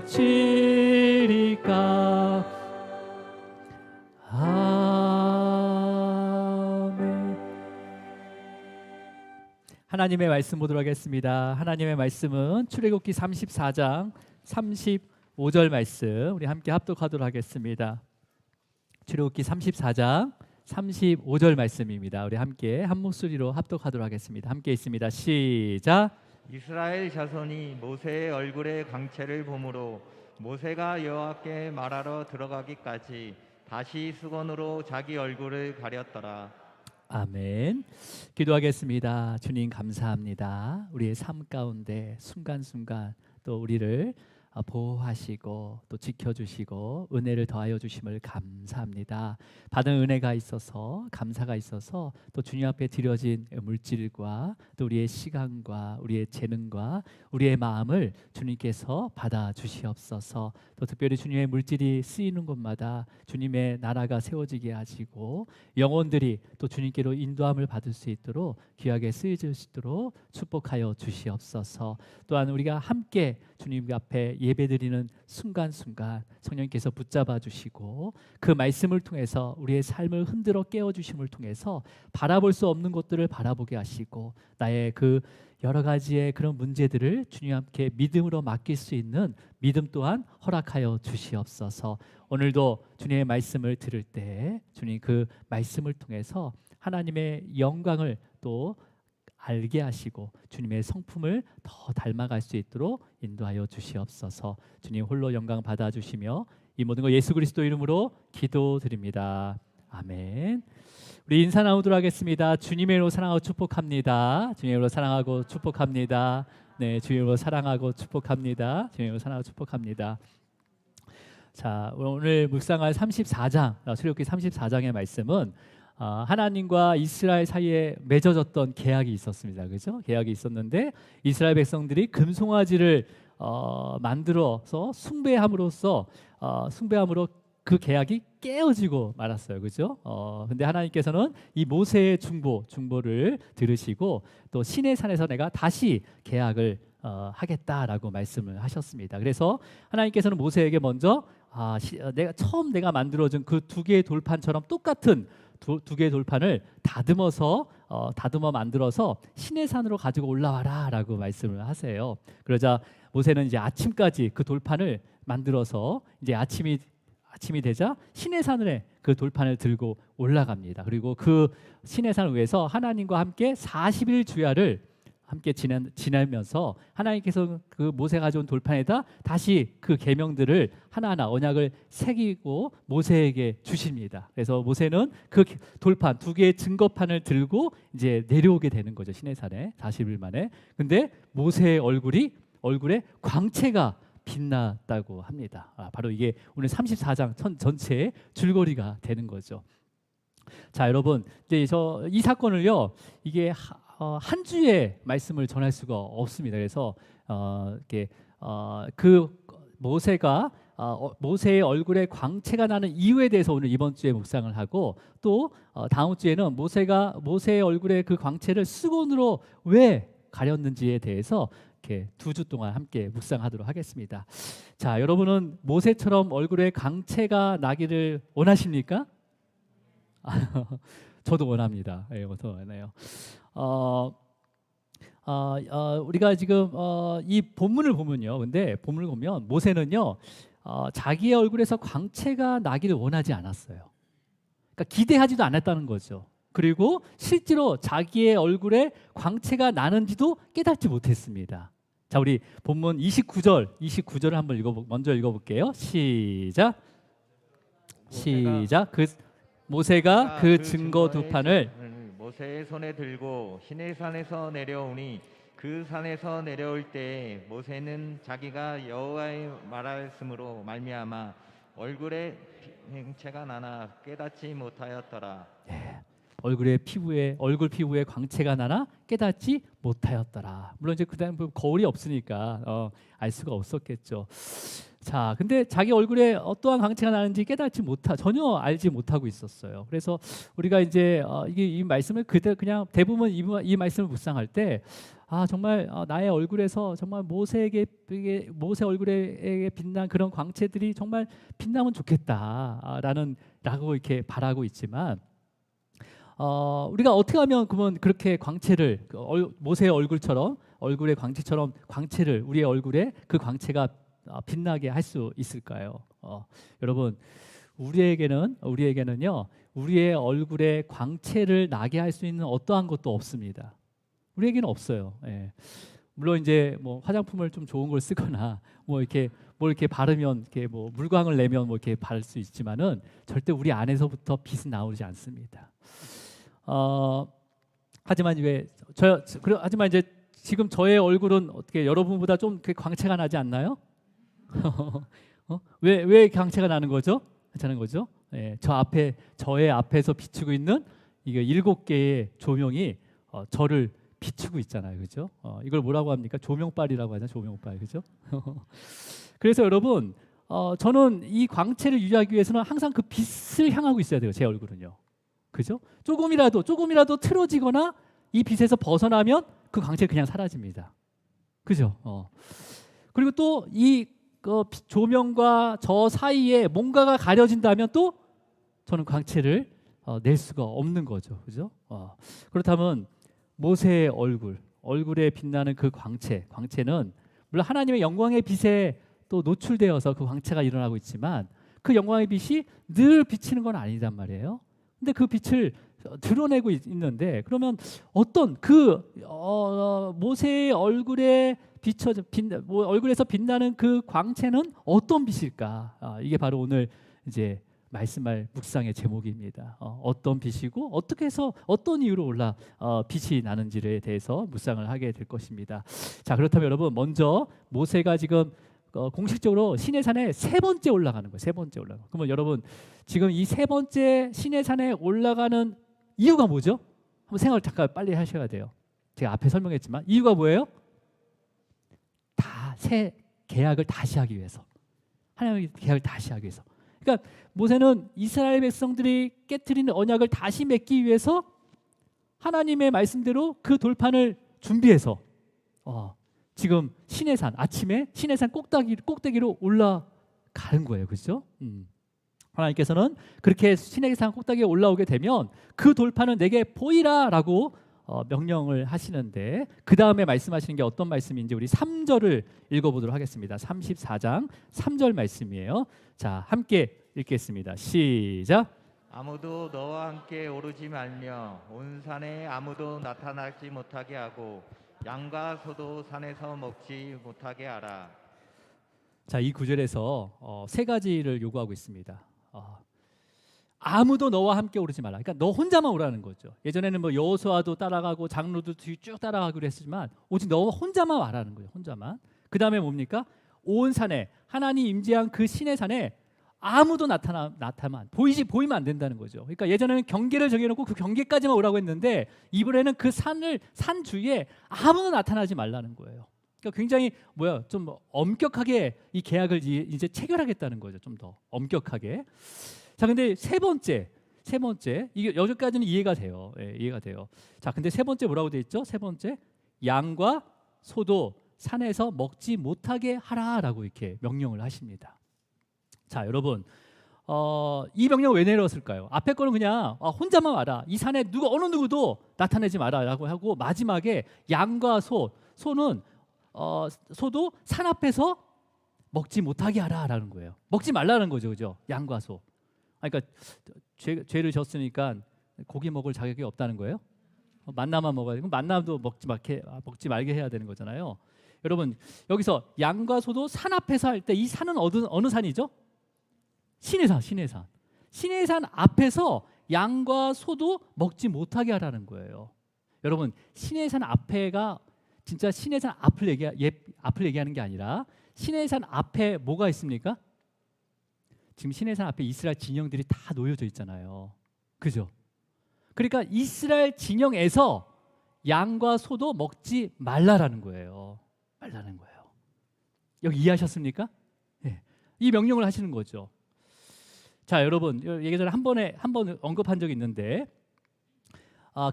고치리까. 아멘. 하나님의 말씀 보도록 하겠습니다. 하나님의 말씀은 출애굽기 34장 35절 말씀, 우리 함께 합독하도록 하겠습니다. 출애굽기 34장 35절 말씀입니다. 우리 함께 한 목소리로 합독하도록 하겠습니다. 함께 있습니다. 시작. 이스라엘 자손이 모세의 얼굴에 광채를 보므로 모세가 여호와께 말하러 들어가기까지 다시 수건으로 자기 얼굴을 가렸더라. 아멘. 기도하겠습니다. 주님 감사합니다. 우리의 삶 가운데 순간순간 또 우리를 보호하시고 또 지켜주시고 은혜를 더하여 주심을 감사합니다. 받은 은혜가 있어서, 감사가 있어서 또 주님 앞에 드려진 물질과 또 우리의 시간과 우리의 재능과 우리의 마음을 주님께서 받아 주시옵소서. 또 특별히 주님의 물질이 쓰이는 곳마다 주님의 나라가 세워지게 하시고 영혼들이 또 주님께로 인도함을 받을 수 있도록 귀하게 쓰여질 수 있도록 축복하여 주시옵소서. 또한 우리가 함께 주님 앞에 예배드리는 순간순간 성령께서 붙잡아 주시고 그 말씀을 통해서 우리의 삶을 흔들어 깨워주심을 통해서 바라볼 수 없는 것들을 바라보게 하시고 나의 그 여러 가지의 그런 문제들을 주님 함께 믿음으로 맡길 수 있는 믿음 또한 허락하여 주시옵소서. 오늘도 주님의 말씀을 들을 때 주님 그 말씀을 통해서 하나님의 영광을 또 알게 하시고 주님의 성품을 더 닮아갈 수 있도록 인도하여 주시옵소서. 주님 홀로 영광 받아주시며 이 모든 거 예수 그리스도 이름으로 기도드립니다. 아멘. 우리 인사 나누도록 하겠습니다. 주님의 이름으로 사랑하고 축복합니다. 주님의 이름으로 사랑하고 축복합니다. 네, 주님의 이름으로 사랑하고 축복합니다. 주님의 이름으로 사랑하고 축복합니다. 자, 오늘 묵상할 34장, 출애굽기 34장의 말씀은 하나님과 이스라엘 사이에 맺어졌던 계약이 있었습니다. 그렇죠? 계약이 있었는데 이스라엘 백성들이 금송아지를 만들어서 숭배함으로 그 계약이 깨어지고 말았어요. 그렇죠? 근데 하나님께서는 이 모세의 중보를 들으시고 또 시내산에서 내가 다시 계약을 하겠다라고 말씀을 하셨습니다. 그래서 하나님께서는 모세에게 먼저 내가 만들어준 그 두 개의 돌판처럼 똑같은 두 개의 돌판을 다듬어 만들어서 시내산으로 가지고 올라와라라고 말씀을 하세요. 그러자 모세는 이제 아침까지 그 돌판을 만들어서 이제 아침이 되자 시내산에 그 돌판을 들고 올라갑니다. 그리고 그 시내산 위에서 하나님과 함께 40일 주야를 함께 지내면서 하나님께서 그 모세 가져온 돌판에다 다시 그 계명들을 하나하나 언약을 새기고 모세에게 주십니다. 그래서 모세는 그 돌판 두 개의 증거판을 들고 이제 내려오게 되는 거죠. 시내산에 40일 만에. 근데 모세의 얼굴에 광채가 빛났다고 합니다. 바로 이게 오늘 34장 전체의 줄거리가 되는 거죠. 자, 여러분, 이제 이 사건을요, 이게 한 주의 말씀을 전할 수가 없습니다. 그래서 그 모세의 얼굴에 광채가 나는 이유에 대해서 오늘 이번 주에 묵상을 하고 또 다음 주에는 모세의 얼굴에 그 광채를 수건으로 왜 가렸는지에 대해서 이렇게 2주 동안 함께 묵상하도록 하겠습니다. 자, 여러분은 모세처럼 얼굴에 광채가 나기를 원하십니까? 저도 원합니다. 예, 저도 원해요. 우리가 지금 이 본문을 보면요. 근데 본문을 보면 모세는요, 자기의 얼굴에서 광채가 나기를 원하지 않았어요. 그러니까 기대하지도 않았다는 거죠. 그리고 실제로 자기의 얼굴에 광채가 나는지도 깨닫지 못했습니다. 자, 우리 본문 29절을 한번 먼저 읽어볼게요. 시작. 모세가 그 증거 두 판을 모세의 손에 들고 시내산에서 내려오니 그 산에서 내려올 때 모세는 자기가 여호와의 말하였으므로 말미암아 얼굴에 광채가 나나 깨닫지 못하였더라. 네. 얼굴 피부에 광채가 나나 깨닫지 못하였더라. 물론 이제 그다음 거울이 없으니까 알 수가 없었겠죠. 자, 근데 자기 얼굴에 어떠한 광채가 나는지 전혀 알지 못하고 있었어요. 그래서 우리가 이제 이 말씀을 그냥 대부분 이 말씀을 묵상할 때 정말 나의 얼굴에서 정말 모세 얼굴에 빛난 그런 광채들이 정말 빛나면 좋겠다라고 이렇게 바라고 있지만 우리가 어떻게 하면 그러면 그렇게 광채를 모세의 얼굴의 광채처럼 광채를 우리의 얼굴에 그 광채가 빛나게 할 수 있을까요? 여러분 우리에게는요 우리의 얼굴에 광채를 나게 할 수 있는 어떠한 것도 없습니다. 우리에게는 없어요. 예. 물론 이제 뭐 화장품을 좀 좋은 걸 쓰거나 뭐 이렇게 바르면 이렇게 뭐 물광을 내면 뭐 이렇게 바를 수 있지만은 절대 우리 안에서부터 빛은 나오지 않습니다. 하지만 이제 지금 저의 얼굴은 어떻게 여러분보다 좀 광채가 나지 않나요? 왜 광채가 나는 거죠? 괜찮은 거죠? 예, 저의 앞에서 비추고 있는 이게 7개의 조명이 저를 비추고 있잖아요, 그죠? 이걸 뭐라고 합니까? 조명빨이라고 하잖아요, 조명빨, 그죠? 그래서 여러분, 저는 이 광채를 유지하기 위해서는 항상 그 빛을 향하고 있어야 돼요, 제 얼굴은요, 그죠? 조금이라도 틀어지거나 이 빛에서 벗어나면 그 광채 그냥 사라집니다, 그죠? 그리고 또 이 조명과 저 사이에 뭔가가 가려진다면 또 저는 광채를 낼 수가 없는 거죠, 그죠? 그렇다면 모세의 얼굴에 빛나는 그 광채는 물론 하나님의 영광의 빛에 또 노출되어서 그 광채가 일어나고 있지만 그 영광의 빛이 늘 비치는 건 아니단 말이에요. 근데 그 빛을 드러내고 있는데 그러면 어떤 모세의 얼굴에서 빛나는 그 광채는 어떤 빛일까? 이게 바로 오늘 이제 말씀할 묵상의 제목입니다. 어떤 빛이고 어떻게 해서 어떤 이유로 빛이 나는지에 대해서 묵상을 하게 될 것입니다. 자, 그렇다면 여러분 먼저 모세가 지금 공식적으로 시내산에 3번째 올라가는 거예요. 3번째 올라가. 그러면 여러분 지금 이 3번째 시내산에 올라가는 이유가 뭐죠? 한번 생각을 잠깐 빨리 하셔야 돼요. 제가 앞에 설명했지만 이유가 뭐예요? 새 계약을 다시 하기 위해서. 하나님의 계약을 다시 하기 위해서. 그러니까 모세는 이스라엘 백성들이 깨트리는 언약을 다시 맺기 위해서 하나님의 말씀대로 그 돌판을 준비해서 지금 아침에 시내산 꼭대기로 올라가는 거예요, 그렇죠? 하나님께서는 그렇게 시내산 꼭대기에 올라오게 되면 그 돌판은 내게 보이라라고 명령을 하시는데 그 다음에 말씀하시는 게 어떤 말씀인지 우리 3절을 읽어보도록 하겠습니다. 34장 3절 말씀이에요. 자, 함께 읽겠습니다. 시작. 아무도 너와 함께 오르지 말며 온 산에 아무도 나타나지 못하게 하고 양과 소도 산에서 먹지 못하게 하라. 자, 이 구절에서 3가지를 요구하고 있습니다. 아무도 너와 함께 오르지 말라. 그러니까 너 혼자만 오라는 거죠. 예전에는 뭐 여호수아도 따라가고 장로도 쭉 따라가기로 했지만 오직 너 혼자만 와라는 거예요. 혼자만. 그 다음에 뭡니까? 온 산에 하나님 임재한 그 신의 산에 아무도 보이면 안 된다는 거죠. 그러니까 예전에는 경계를 정해놓고 그 경계까지만 오라고 했는데 이번에는 그 산 주위에 아무도 나타나지 말라는 거예요. 그러니까 굉장히 좀 엄격하게 이 계약을 이제 체결하겠다는 거죠. 좀 더 엄격하게. 자, 근데 세 번째 이게 여기까지는 이해가 돼요. 예, 이해가 돼요. 자, 근데 3번째 뭐라고 돼 있죠? 3번째 양과 소도 산에서 먹지 못하게 하라라고 이렇게 명령을 하십니다. 자, 여러분 이 명령을 왜 내렸을까요? 앞에 거는 그냥 혼자만 와라. 이 산에 어느 누구도 나타내지 마라라고 하고 마지막에 양과 소도 산 앞에서 먹지 못하게 하라라는 거예요. 먹지 말라는 거죠, 그죠? 양과 소. 그러니까 죄를 졌으니까 고기 먹을 자격이 없다는 거예요. 만나만 먹어야 되고 만나도 먹지 말게 해야 되는 거잖아요. 여러분 여기서 양과 소도 산 앞에서 할 때 이 산은 어느 산이죠? 시내산 앞에서 양과 소도 먹지 못하게 하라는 거예요. 여러분 시내산 앞에가 진짜 시내산 앞을 얘기하는 게 아니라 시내산 앞에 뭐가 있습니까? 지금 시내산 앞에 이스라엘 진영들이 다 놓여져 있잖아요. 그죠? 그러니까 이스라엘 진영에서 양과 소도 먹지 말라라는 거예요. 말라는 거예요. 여기 이해하셨습니까? 네. 이 명령을 하시는 거죠. 자, 여러분, 예전에 한 번 언급한 적이 있는데,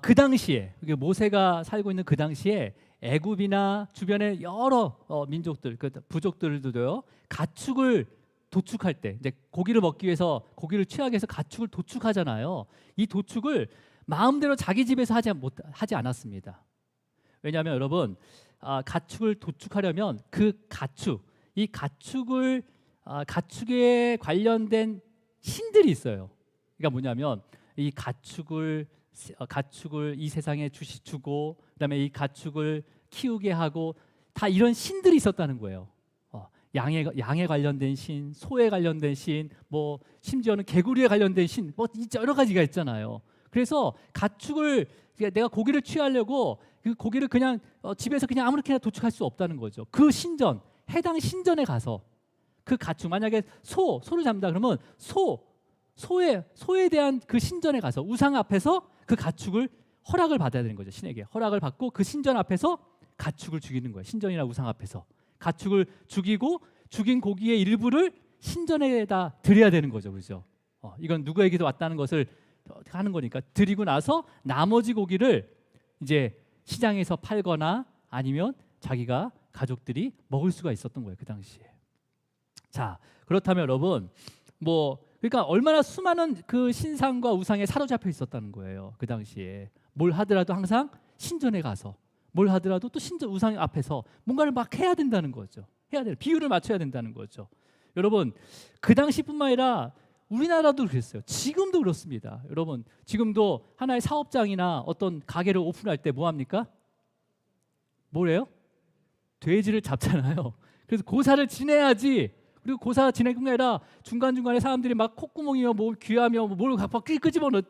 그 당시에 모세가 살고 있는 그 당시에 애굽이나 주변의 여러 민족들, 그 부족들도요, 가축을 도축할 때, 이제 고기를 먹기 위해서 고기를 취하기 위해서 가축을 도축하잖아요. 이 도축을 마음대로 자기 집에서 하지 않았습니다. 왜냐하면 여러분, 가축을 도축하려면 그 이 가축을 가축에 관련된 신들이 있어요. 그러니까 뭐냐면 이 가축을 이 세상에 주고, 그다음에 이 가축을 키우게 하고, 다 이런 신들이 있었다는 거예요. 양에 관련된 신, 소에 관련된 신, 뭐 심지어는 개구리에 관련된 신, 뭐 여러 가지가 있잖아요. 그래서 가축을 내가 고기를 취하려고 그 고기를 그냥 집에서 그냥 아무렇게나 도축할 수 없다는 거죠. 그 신전, 해당 신전에 가서 그 가축, 만약에 소를 잡는다 그러면 소에 대한 그 신전에 가서 우상 앞에서 그 가축을 허락을 받아야 되는 거죠. 신에게 허락을 받고 그 신전 앞에서 가축을 죽이는 거예요. 신전이나 우상 앞에서 가축을 죽이고 죽인 고기의 일부를 신전에다 드려야 되는 거죠. 그렇죠? 이건 누구에게도 왔다는 것을 하는 거니까 드리고 나서 나머지 고기를 이제 시장에서 팔거나 아니면 자기가 가족들이 먹을 수가 있었던 거예요. 그 당시에. 자, 그렇다면 여러분, 그러니까 얼마나 수많은 그 신상과 우상에 사로잡혀 있었다는 거예요. 그 당시에 뭘 하더라도 항상 신전에 가서, 뭘 하더라도 또 신전 우상 앞에서 뭔가를 막 해야 된다는 거죠. 해야 돼요. 비율을 맞춰야 된다는 거죠. 여러분, 그 당시뿐만 아니라 우리나라도 그랬어요. 지금도 그렇습니다. 여러분, 지금도 하나의 사업장이나 어떤 가게를 오픈할 때 뭐 합니까? 뭐래요? 돼지를 잡잖아요. 그래서 고사를 지내야지. 그리고 고사 지낼 뿐만 아니라 중간중간에 사람들이 막 콧구멍이며 뭐 귀하며 뭘 각각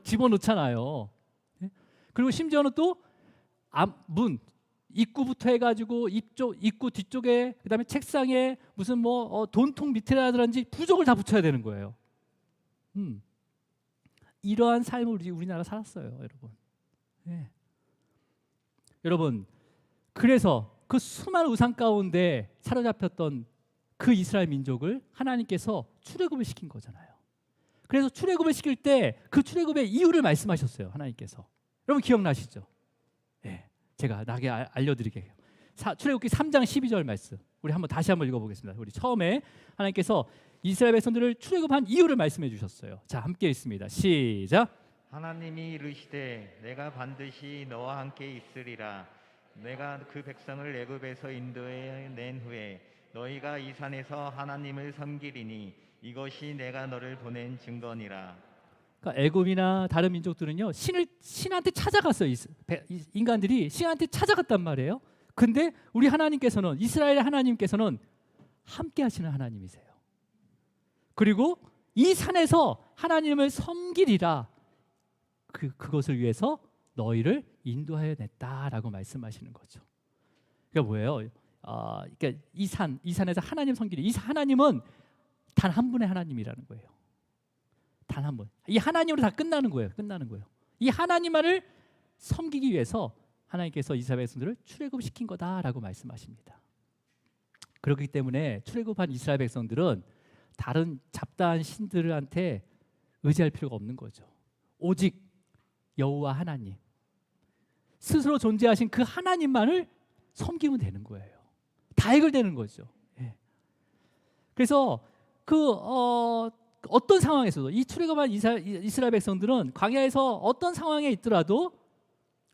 집어넣잖아요. 그리고 심지어는 또 문, 입구부터 해가지고 입구 뒤쪽에, 그다음에 책상에 무슨 돈통 밑에라든지 부적을 다 붙여야 되는 거예요. 이러한 삶을 우리나라 살았어요, 여러분. 네. 여러분, 그래서 그 수많은 우상 가운데 사로잡혔던 그 이스라엘 민족을 하나님께서 출애굽을 시킨 거잖아요. 그래서 출애굽을 시킬 때 그 출애굽의 이유를 말씀하셨어요, 하나님께서. 여러분 기억나시죠? 네, 제가 나게 알려드릴게요. 출애굽기 3장 12절 말씀, 우리 다시 한번 읽어보겠습니다. 우리 처음에 하나님께서 이스라엘 백성들을 출애굽한 이유를 말씀해 주셨어요. 자, 함께 읽습니다. 시작. 하나님이 이르시되 내가 반드시 너와 함께 있으리라. 내가 그 백성을 애굽에서 인도해 낸 후에 너희가 이 산에서 하나님을 섬기리니 이것이 내가 너를 보낸 증거니라. 그러니까 애굽이나 다른 민족들은요, 신한테 찾아갔어요. 인간들이 신한테 찾아갔단 말이에요. 근데 우리 하나님께서는, 이스라엘의 하나님께서는 함께 하시는 하나님이세요. 그리고 이 산에서 하나님을 섬기리라. 그것을 위해서 너희를 인도하여 냈다라고 말씀하시는 거죠. 그러니까 뭐예요? 그러니까 이 산에서 하나님 섬기리. 이 하나님은 단 한 분의 하나님이라는 거예요. 단 한 분. 이 하나님으로 다 끝나는 거예요. 이 하나님만을 섬기기 위해서 하나님께서 이스라엘 백성들을 출애굽시킨 거다라고 말씀하십니다. 그렇기 때문에 출애굽한 이스라엘 백성들은 다른 잡다한 신들한테 의지할 필요가 없는 거죠. 오직 여호와 하나님, 스스로 존재하신 그 하나님만을 섬기면 되는 거예요. 다 해결되는 거죠. 예. 그래서 어떤 상황에서도 이 출애굽한 이스라엘 백성들은 광야에서 어떤 상황에 있더라도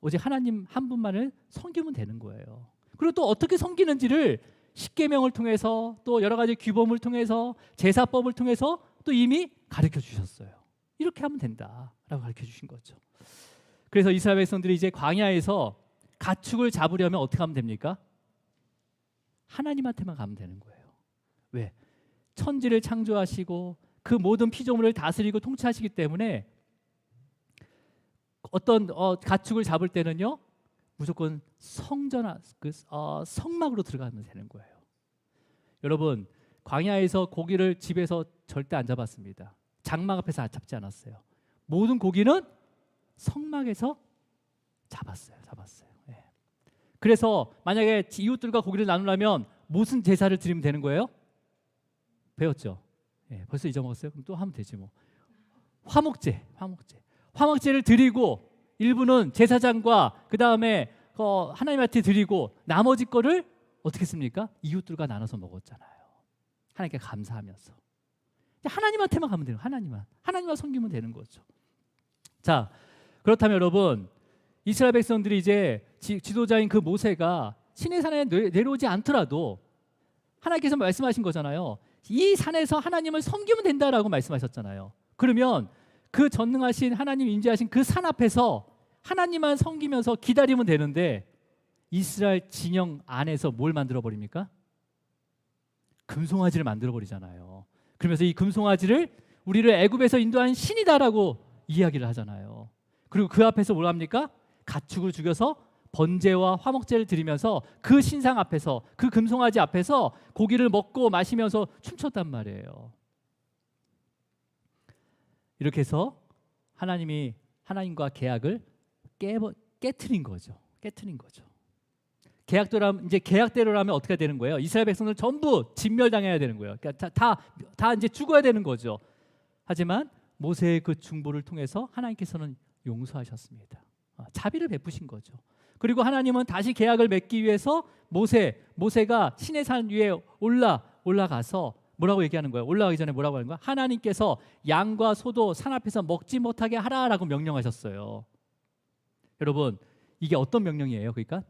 오직 하나님 한 분만을 섬기면 되는 거예요. 그리고 또 어떻게 섬기는지를 십계명을 통해서, 또 여러 가지 규범을 통해서, 제사법을 통해서 또 이미 가르쳐 주셨어요. 이렇게 하면 된다라고 가르쳐 주신 거죠. 그래서 이스라엘 백성들이 이제 광야에서 가축을 잡으려면 어떻게 하면 됩니까? 하나님한테만 가면 되는 거예요. 왜? 천지를 창조하시고 그 모든 피조물을 다스리고 통치하시기 때문에 어떤 가축을 잡을 때는요, 무조건 성막으로 들어가면 되는 거예요. 여러분, 광야에서 고기를 집에서 절대 안 잡았습니다. 장막 앞에서 잡지 않았어요. 모든 고기는 성막에서 잡았어요. 예. 그래서 만약에 이웃들과 고기를 나누려면 무슨 제사를 드리면 되는 거예요? 배웠죠? 예, 벌써 잊어먹었어요? 그럼 또 하면 되지 뭐. 화목제를 드리고 일부는 제사장과 그 다음에 하나님한테 드리고 나머지 거를 어떻게 했습니까? 이웃들과 나눠서 먹었잖아요. 하나님께 감사하면서. 하나님한테만 가면 돼요. 하나님만 섬기면 되는 거죠. 자, 그렇다면 여러분, 이스라엘 백성들이 이제 지도자인 그 모세가 시내산에 내려오지 않더라도 하나님께서 말씀하신 거잖아요. 이 산에서 하나님을 섬기면 된다라고 말씀하셨잖아요. 그러면 그 전능하신 하나님 임재하신 그 산 앞에서 하나님만 섬기면서 기다리면 되는데 이스라엘 진영 안에서 뭘 만들어 버립니까? 금송아지를 만들어 버리잖아요. 그러면서 이 금송아지를 우리를 애굽에서 인도한 신이다라고 이야기를 하잖아요. 그리고 그 앞에서 뭘 합니까? 가축을 죽여서 번제와 화목제를 드리면서 그 신상 앞에서 그 금송아지 앞에서 고기를 먹고 마시면서 춤췄단 말이에요. 이렇게 해서 하나님과 계약을 깨트린 거죠. 계약대로라면 어떻게 되는 거예요? 이스라엘 백성들 전부 진멸당해야 되는 거예요. 그러니까 다 이제 죽어야 되는 거죠. 하지만 모세의 그 중보를 통해서 하나님께서는 용서하셨습니다. 자비를 베푸신 거죠. 그리고 하나님은 다시 계약을 맺기 위해서 모세가 시내산 위에 올라가서 뭐라고 얘기하는 거예요? 올라가기 전에 뭐라고 하는 거야? 하나님께서 양과 소도 산 앞에서 먹지 못하게 하라라고 명령하셨어요. 여러분, 이게 어떤 명령이에요? 그러니까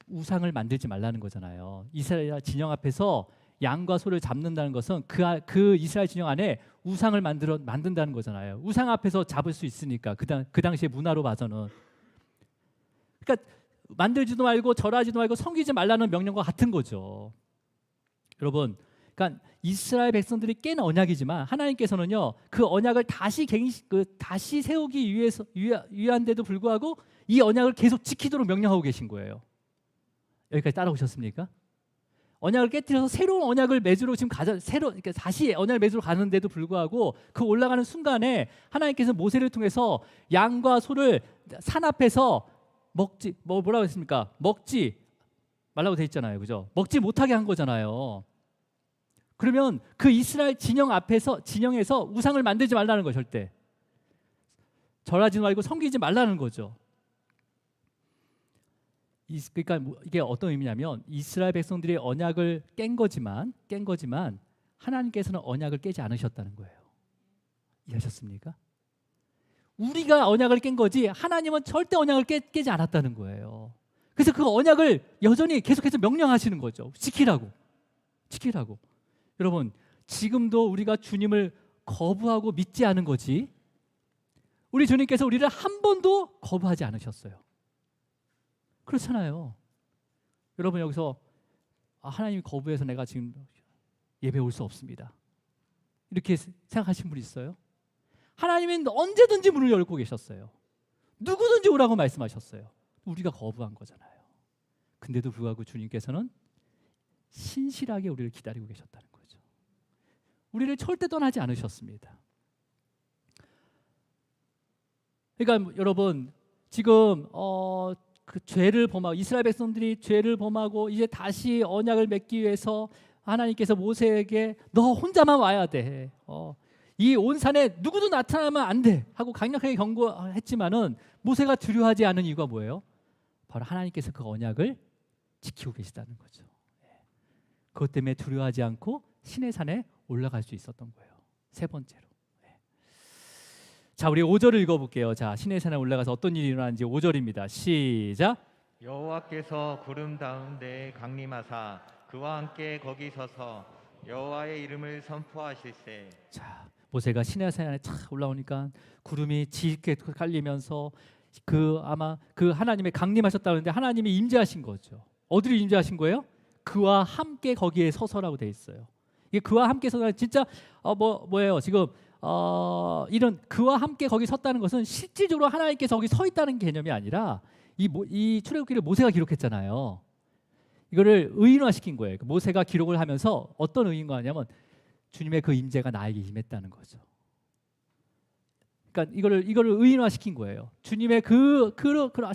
우상을 만들지 말라는 거잖아요. 이스라엘 진영 앞에서 양과 소를 잡는다는 것은 그 이스라엘 진영 안에 우상을 만든다는 거잖아요. 우상 앞에서 잡을 수 있으니까 그 당시의 문화로 봐서는. 그러니까 만들지도 말고 절하지도 말고 섬기지 말라는 명령과 같은 거죠. 여러분, 그러니까 이스라엘 백성들이 깬 언약이지만 하나님께서는요 그 언약을 다시 세우기 위한데도 불구하고 이 언약을 계속 지키도록 명령하고 계신 거예요. 여기까지 따라오셨습니까? 언약을 깨뜨려서 새로운 언약을 맺으러 지금 그러니까 다시 언약을 맺으러 가는데도 불구하고 그 올라가는 순간에 하나님께서 모세를 통해서 양과 소를 산 앞에서 뭐라고 했습니까? 먹지 말라고 돼 있잖아요, 그죠? 먹지 못하게 한 거잖아요. 그러면 그 이스라엘 진영에서 우상을 만들지 말라는 거 절대. 절하지 말고 섬기지 말라는 거죠. 그러니까 이게 어떤 의미냐면 이스라엘 백성들이 언약을 깬 거지만 하나님께서는 언약을 깨지 않으셨다는 거예요. 이해하셨습니까? 우리가 언약을 깬 거지 하나님은 절대 언약을 깨지 않았다는 거예요. 그래서 그 언약을 여전히 계속해서 명령하시는 거죠. 지키라고. 여러분, 지금도 우리가 주님을 거부하고 믿지 않은 거지 우리 주님께서 우리를 한 번도 거부하지 않으셨어요. 그렇잖아요. 여러분, 여기서 하나님이 거부해서 내가 지금 예배 올 수 없습니다, 이렇게 생각하신 분 있어요? 하나님은 언제든지 문을 열고 계셨어요. 누구든지 오라고 말씀하셨어요. 우리가 거부한 거잖아요. 근데도 불구하고 주님께서는 신실하게 우리를 기다리고 계셨다는 거죠. 우리를 절대 떠나지 않으셨습니다. 그러니까 여러분, 지금 그 죄를 범하고 이스라엘 백성들이 죄를 범하고 이제 다시 언약을 맺기 위해서 하나님께서 모세에게 너 혼자만 와야 돼. 이 온 산에 누구도 나타나면 안 돼 하고 강력하게 경고했지만은 모세가 두려워하지 않은 이유가 뭐예요? 바로 하나님께서 그 언약을 지키고 계시다는 거죠. 그것 때문에 두려워하지 않고 시내산에 올라갈 수 있었던 거예요. 세 번째로. 자, 우리 5절을 읽어볼게요. 자, 시내산에 올라가서 어떤 일이 일어나는지 5절입니다. 시작. 여호와께서 구름 가운데 강림하사 그와 함께 거기 서서 여호와의 이름을 선포하실세. 자, 모세가 시내산에 착 올라오니까 구름이 짙게 깔리면서 아마 그 하나님의 강림하셨다는데 하나님이 임재하신 거죠. 어디로 임재하신 거예요? 그와 함께 거기에 서서라고 돼 있어요. 이게 그와 함께 서서 진짜 뭐예요? 지금 이런 그와 함께 거기 섰다는 것은 실질적으로 하나님께서 거기 서 있다는 개념이 아니라 이 출애굽기를 모세가 기록했잖아요. 이거를 의인화시킨 거예요. 모세가 기록을 하면서 어떤 의인과 하냐면 주님의 그 임재가 나에게 임했다는 거죠. 그러니까 이거를 의인화시킨 거예요. 주님의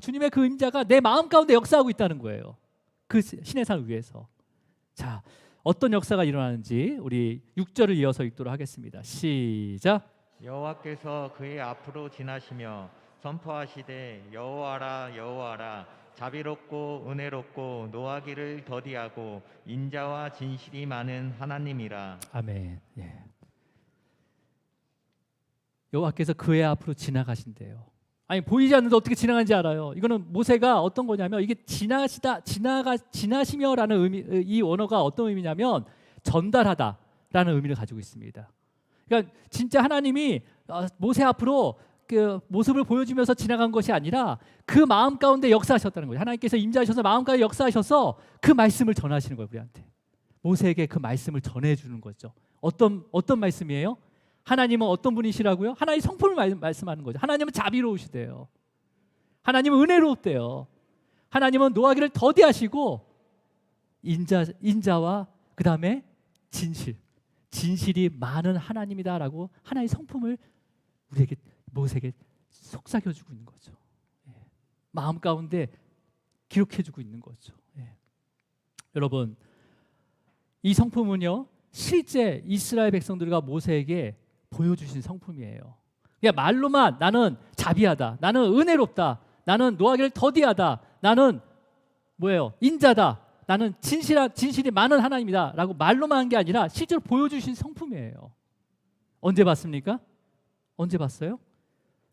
주님의 그 임자가 내 마음 가운데 역사하고 있다는 거예요. 그 신의 산 위에서. 자, 어떤 역사가 일어나는지 우리 6절을 이어서 읽도록 하겠습니다. 시작. 여호와께서 그의 앞으로 지나시며 선포하시되 여호와라 여호와라 자비롭고 은혜롭고 노하기를 더디하고 인자와 진실이 많은 하나님이라. 아멘. 예. 여호와께서 그의 앞으로 지나가신대요. 아니 보이지 않는데 어떻게 지나가는지 알아요. 이거는 모세가 어떤 거냐면 이게 지나시며라는 의미, 이 원어가 어떤 의미냐면 전달하다라는 의미를 가지고 있습니다. 그러니까 진짜 하나님이 모세 앞으로 그 모습을 보여주면서 지나간 것이 아니라 그 마음 가운데 역사하셨다는 거예요. 하나님께서 임재하셔서 마음 가운데 역사하셔서 그 말씀을 전하시는 거예요. 우리한테 모세에게 그 말씀을 전해주는 거죠. 어떤 말씀이에요? 하나님은 어떤 분이시라고요? 하나님 성품을 말씀하는 거죠. 하나님은 자비로우시대요. 하나님은 은혜롭대요. 하나님은 노하기를 더디하시고 인자와 그 다음에 진실이 많은 하나님이다라고 하나의 성품을 우리에게 모세에게 속삭여주고 있는 거죠. 예. 마음 가운데 기록해주고 있는 거죠. 예. 여러분, 이 성품은요 실제 이스라엘 백성들과 모세에게 보여주신 성품이에요. 그냥 말로만 나는 자비하다, 나는 은혜롭다, 나는 노하기를 더디하다, 나는 뭐예요? 인자다, 나는 진실이 많은 하나님이다라고 말로만 한 게 아니라 실제로 보여주신 성품이에요. 언제 봤습니까? 언제 봤어요?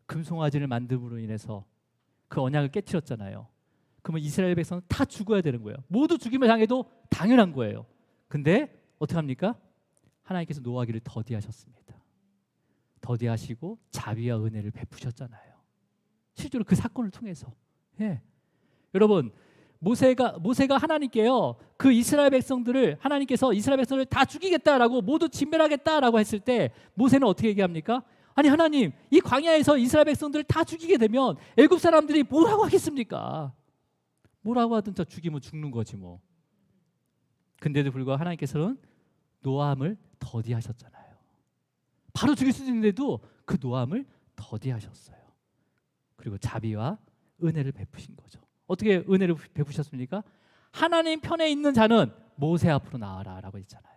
금송아지를 만듦으로 인해서 그 언약을 깨뜨렸잖아요. 그러면 이스라엘 백성은 다 죽어야 되는 거예요. 모두 죽임을 당해도 당연한 거예요. 근데 어떻게 합니까? 하나님께서 노하기를 더디하셨습니다. 더디하시고 자비와 은혜를 베푸셨잖아요. 실제로 그 사건을 통해서. 예. 여러분, 모세가 하나님께요 그 이스라엘 백성들을 하나님께서 이스라엘 백성을 다 죽이겠다라고 모두 진멸하겠다라고 했을 때 모세는 어떻게 얘기합니까? 아니 하나님, 이 광야에서 이스라엘 백성들을 다 죽이게 되면 애굽 사람들이 뭐라고 하겠습니까? 뭐라고 하든 저 죽이면 죽는 거지 뭐. 근데도 불구하고 하나님께서는 노함을 더디하셨잖아요. 바로 죽일 수 있는데도 그 노함을 더디하셨어요. 그리고 자비와 은혜를 베푸신 거죠. 어떻게 은혜를 베푸셨습니까? 하나님 편에 있는 자는 모세 앞으로 나와라 라고 했잖아요.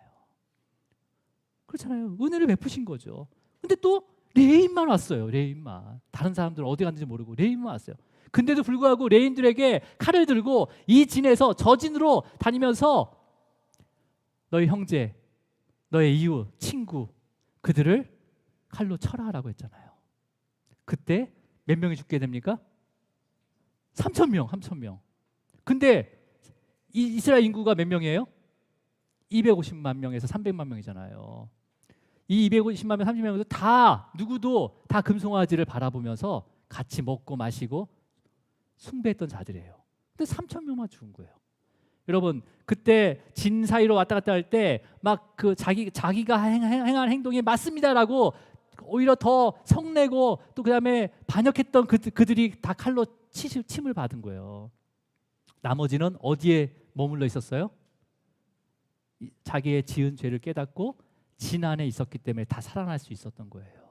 그렇잖아요. 은혜를 베푸신 거죠. 근데 또 레인만 왔어요. 레인만. 다른 사람들은 어디 갔는지 모르고 레인만 왔어요. 근데도 불구하고 레인들에게 칼을 들고 이 진에서 저 진으로 다니면서 너희 형제, 너의 이웃, 친구 그들을 칼로 쳐라라고 했잖아요. 그때 몇 명이 죽게 됩니까? 3,000명. 근데 이스라엘 인구가 몇 명이에요? 250만 명에서 300만 명이잖아요. 이 250만 명, 30만 명도 누구도 다 금송아지를 바라보면서 같이 먹고 마시고 숭배했던 자들이에요. 근데 3,000명만 죽은 거예요. 여러분, 그때 진 사이로 왔다 갔다 할 때 막 그 자기가 행한 행동이 맞습니다라고 오히려 더 성내고 또 그다음에 반역했던 그들이 다 칼로 침을 받은 거예요. 나머지는 어디에 머물러 있었어요? 자기의 지은 죄를 깨닫고 진 안에 있었기 때문에 다 살아날 수 있었던 거예요.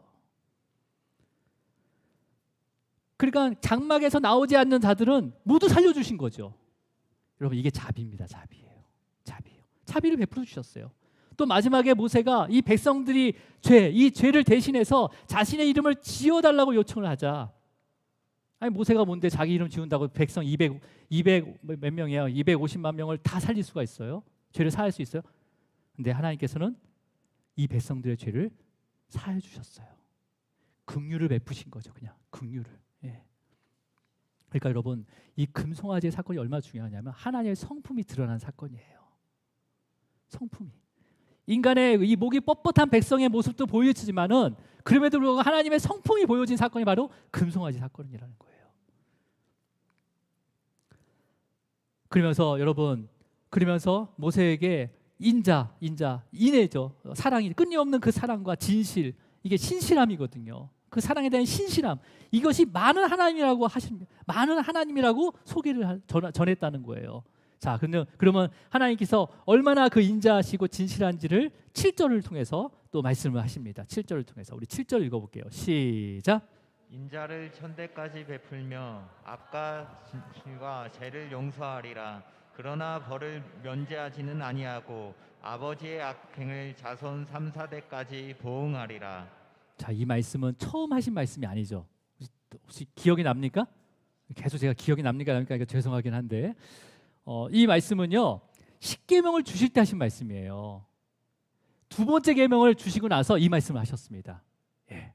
그러니까 장막에서 나오지 않는 자들은 모두 살려주신 거죠. 여러분, 이게 자비입니다. 자비예요. 자비를 베풀어 주셨어요. 또 마지막에 모세가 이 백성들이 이 죄를 대신해서 자신의 이름을 지어달라고 요청을 하자. 아니 모세가 뭔데 자기 이름 지운다고 백성 200 몇 명이에요? 250만 명을 다 살릴 수가 있어요? 죄를 사할 수 있어요? 근데 하나님께서는 이 백성들의 죄를 사해 주셨어요. 긍휼을 베푸신 거죠. 그냥 긍휼을. 예. 그러니까 여러분, 이 금송아지의 사건이 얼마나 중요하냐면 하나님의 성품이 드러난 사건이에요. 성품이. 인간의 이 목이 뻣뻣한 백성의 모습도 보여지지만은 그럼에도 불구하고 하나님의 성품이 보여진 사건이 바로 금송아지 사건이라는 거예요. 그러면서 여러분, 모세에게 인내죠. 사랑이 끊임없는 그 사랑과 진실, 이게 신실함이거든요. 그 사랑에 대한 신실함, 이것이 많은 하나님이라고 소개를 전했다는 거예요. 자, 그러면 하나님께서 얼마나 그 인자하시고 진실한지를 7절을 통해서 또 말씀을 하십니다. 7절을 통해서 우리 7절 읽어볼게요. 시작. 인자를 천대까지 베풀며 앞과 진실과 죄를 용서하리라. 그러나 벌을 면제하지는 아니하고 아버지의 악행을 자손 3, 4대까지 보응하리라. 자, 이 말씀은 처음 하신 말씀이 아니죠. 혹시 기억이 납니까? 계속 제가 기억이 납니까? 그러니까 죄송하긴 한데 이 말씀은요 10계명을 주실 때 하신 말씀이에요. 두 번째 계명을 주시고 나서 이 말씀을 하셨습니다. 예.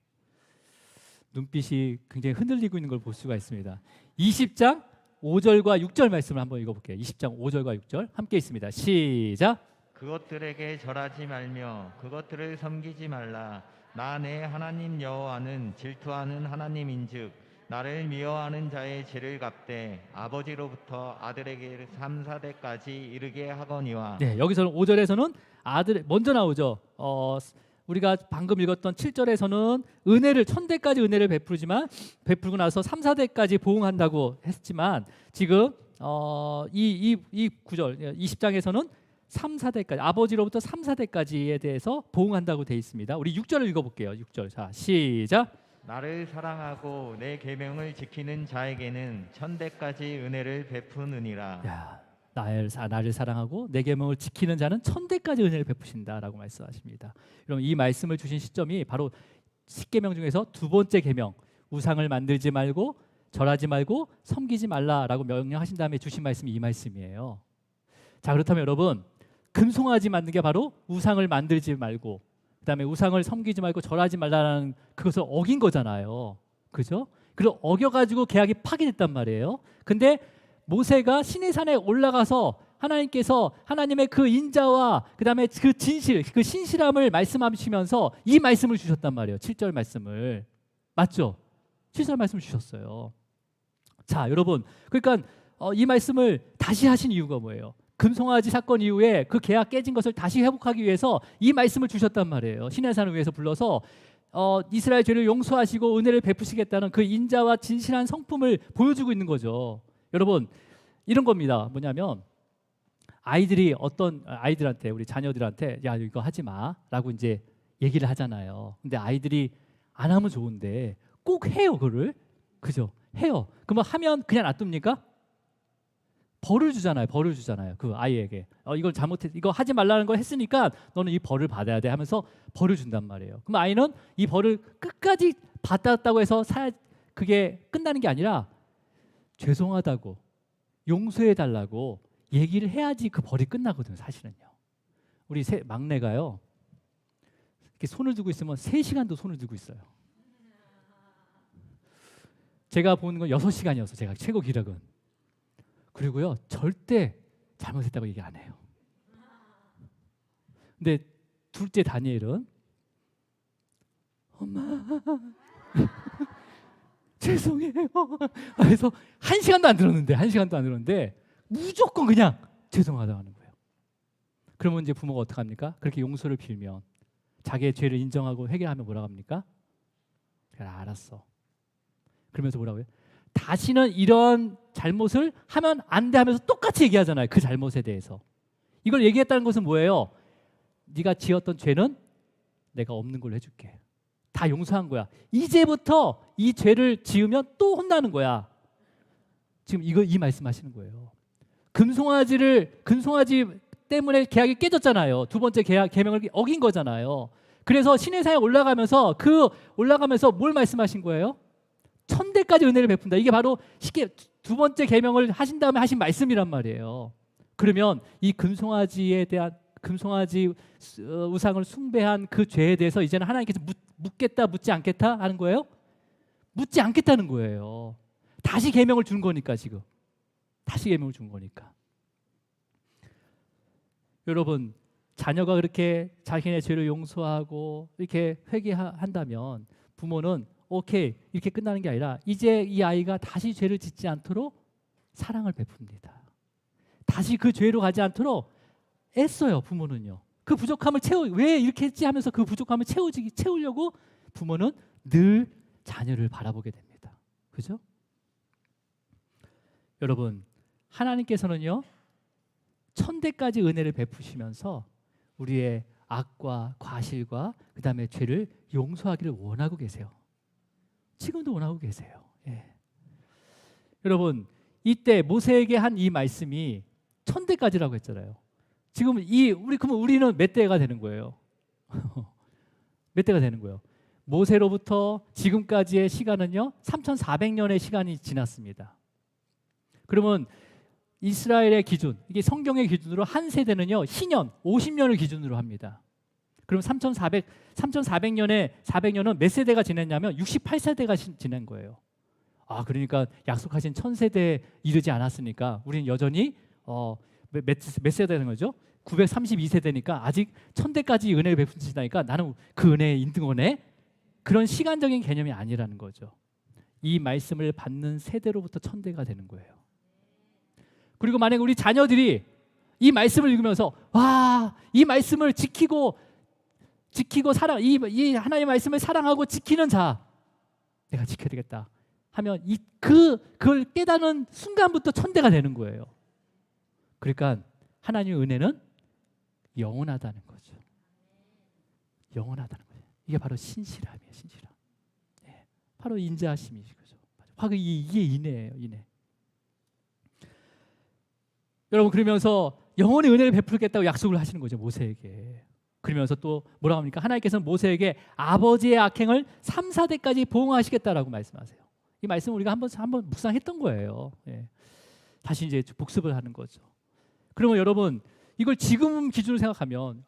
눈빛이 굉장히 흔들리고 있는 걸 볼 수가 있습니다. 20장 5절과 6절 말씀을 한번 읽어볼게요. 20장 5절과 6절 함께 있습니다. 시작. 그것들에게 절하지 말며 그것들을 섬기지 말라. 나 내 하나님 여호와는 질투하는 하나님인즉 나를 미워하는 자의 죄를 갚되 아버지로부터 아들에게 3, 4대까지 이르게 하거니와. 네, 여기서는 5절에서는 아들 먼저 나오죠. 우리가 방금 읽었던 7절에서는 은혜를 천대까지 은혜를 베풀고 나서 3, 4대까지 보응한다고 했지만 지금 이 구절 20장에서는 3, 4대까지 아버지로부터 3, 4대까지에 대해서 보응한다고 되어 있습니다. 우리 6절을 읽어볼게요. 6절. 자, 시작. 나를 사랑하고 내 계명을 지키는 자에게는 천대까지 은혜를 베푸느니라. 야, 나를 사랑하고 내 계명을 지키는 자는 천대까지 은혜를 베푸신다라고 말씀하십니다. 여러분 이 말씀을 주신 시점이 바로 10계명 중에서 두 번째 계명 우상을 만들지 말고 절하지 말고 섬기지 말라라고 명령하신 다음에 주신 말씀이 이 말씀이에요. 자, 그렇다면 여러분 금송아지 만든 게 바로 우상을 만들지 말고 그다음에 우상을 섬기지 말고 절하지 말라는 그것을 어긴 거잖아요. 그죠? 그리고 어겨가지고 계약이 파기됐단 말이에요. 근데 모세가 시내산에 올라가서 하나님께서 하나님의 그 인자와 그다음에 그 진실, 그 신실함을 말씀하시면서 이 말씀을 주셨단 말이에요. 7절 말씀을. 맞죠? 7절 말씀을 주셨어요. 자, 여러분. 그러니까 이 말씀을 다시 하신 이유가 뭐예요? 금송아지 사건 이후에 그 계약 깨진 것을 다시 회복하기 위해서 이 말씀을 주셨단 말이에요. 시내산을 위해서 불러서 이스라엘 죄를 용서하시고 은혜를 베푸시겠다는 그 인자와 진실한 성품을 보여주고 있는 거죠. 여러분 이런 겁니다. 뭐냐면 아이들이 어떤 아이들한테 우리 자녀들한테 야 이거 하지 마라고 이제 얘기를 하잖아요. 근데 아이들이 안 하면 좋은데 꼭 해요 그거를. 그죠? 해요. 그러면 하면 그냥 놔둡니까? 벌을 주잖아요. 벌을 주잖아요. 그 아이에게 이걸 잘못했 이거 하지 말라는 걸 했으니까 너는 이 벌을 받아야 돼 하면서 벌을 준단 말이에요. 그럼 아이는 이 벌을 끝까지 받았다고 해서 그게 끝나는 게 아니라 죄송하다고 용서해 달라고 얘기를 해야지 그 벌이 끝나거든요. 사실은요. 우리 막내가요. 이렇게 손을 들고 있으면 3시간도 손을 들고 있어요. 제가 보는 건 6시간이었어. 제가 최고 기록은. 그리고요. 절대 잘못했다고 얘기 안 해요. 근데 둘째 다니엘은 엄마 죄송해요. 그래서 1시간도 안 들었는데 무조건 그냥 죄송하다고 하는 거예요. 그러면 이제 부모가 어떻게 합니까? 그렇게 용서를 빌면 자기의 죄를 인정하고 회개하면 뭐라고 합니까? 그래 알았어. 그러면서 뭐라고 해요? 다시는 이런 잘못을 하면 안 돼 하면서 똑같이 얘기하잖아요. 그 잘못에 대해서. 이걸 얘기했다는 것은 뭐예요? 네가 지었던 죄는 내가 없는 걸로 해줄게. 다 용서한 거야. 이제부터 이 죄를 지으면 또 혼나는 거야. 지금 이 말씀하시는 거예요. 금송아지 때문에 계약이 깨졌잖아요. 두 번째 계명을 어긴 거잖아요. 그래서 시내산에 올라가면서 뭘 말씀하신 거예요? 천대까지 은혜를 베푼다. 이게 바로 두 번째 계명을 하신 다음에 하신 말씀이란 말이에요. 그러면 이 금송아지 우상을 숭배한 그 죄에 대해서 이제는 하나님께서 묻겠다 묻지 않겠다 하는 거예요? 묻지 않겠다는 거예요. 다시 계명을 준 거니까 지금. 다시 계명을 준 거니까. 여러분 자녀가 그렇게 자신의 죄를 용서하고 이렇게 회개한다면 부모는 오케이 이렇게 끝나는 게 아니라 이제 이 아이가 다시 죄를 짓지 않도록 사랑을 베풉니다. 다시 그 죄로 가지 않도록 애써요. 부모는요. 그 부족함을 왜 이렇게 했지 하면서 그 부족함을 채우려고 부모는 늘 자녀를 바라보게 됩니다. 그죠? 여러분 하나님께서는요 천대까지 은혜를 베푸시면서 우리의 악과 과실과 그 다음에 죄를 용서하기를 원하고 계세요. 지금도 원하고 계세요. 예. 여러분 이때 모세에게 한 이 말씀이 천대까지라고 했잖아요. 지금 그러면 우리는 몇 대가 되는 거예요? 몇 대가 되는 거예요? 모세로부터 지금까지의 시간은요 3,400년의 시간이 지났습니다. 그러면 이스라엘의 기준, 이게 성경의 기준으로 한 세대는요 희년 50년을 기준으로 합니다. 그럼 3,400년에 400년은 몇 세대가 지냈냐면 68세대가 지낸 거예요. 그러니까 약속하신 1000세대에 이르지 않았으니까 우리는 여전히 몇 세대 되는 거죠? 932세대니까 아직 1000대까지 은혜를 베푸신다니까 나는 그 은혜의 인등원에 그런 시간적인 개념이 아니라는 거죠. 이 말씀을 받는 세대로부터 1000대가 되는 거예요. 그리고 만약에 우리 자녀들이 이 말씀을 읽으면서 이 말씀을 지키고 이 하나님의 말씀을 사랑하고 지키는 자, 내가 지켜야 되겠다 하면 그걸 깨닫는 순간부터 1000대가 되는 거예요. 그러니까 하나님의 은혜는 영원하다는 거죠. 영원하다는 거예요. 이게 바로 신실함이에요. 신실함. 네. 바로 인자하심이죠. 바로 이게 인애예요. 인애. 여러분 그러면서 영원히 은혜를 베풀겠다고 약속을 하시는 거죠. 모세에게. 그러면서 또 뭐라고 합니까? 하나님께서는 모세에게 아버지의 악행을 3, 4대까지 보응하시겠다라고 말씀하세요. 이 말씀을 우리가 한번 묵상했던 거예요. 예. 다시 이제 복습을 하는 거죠. 그러면 여러분 이걸 지금 기준으로 생각하면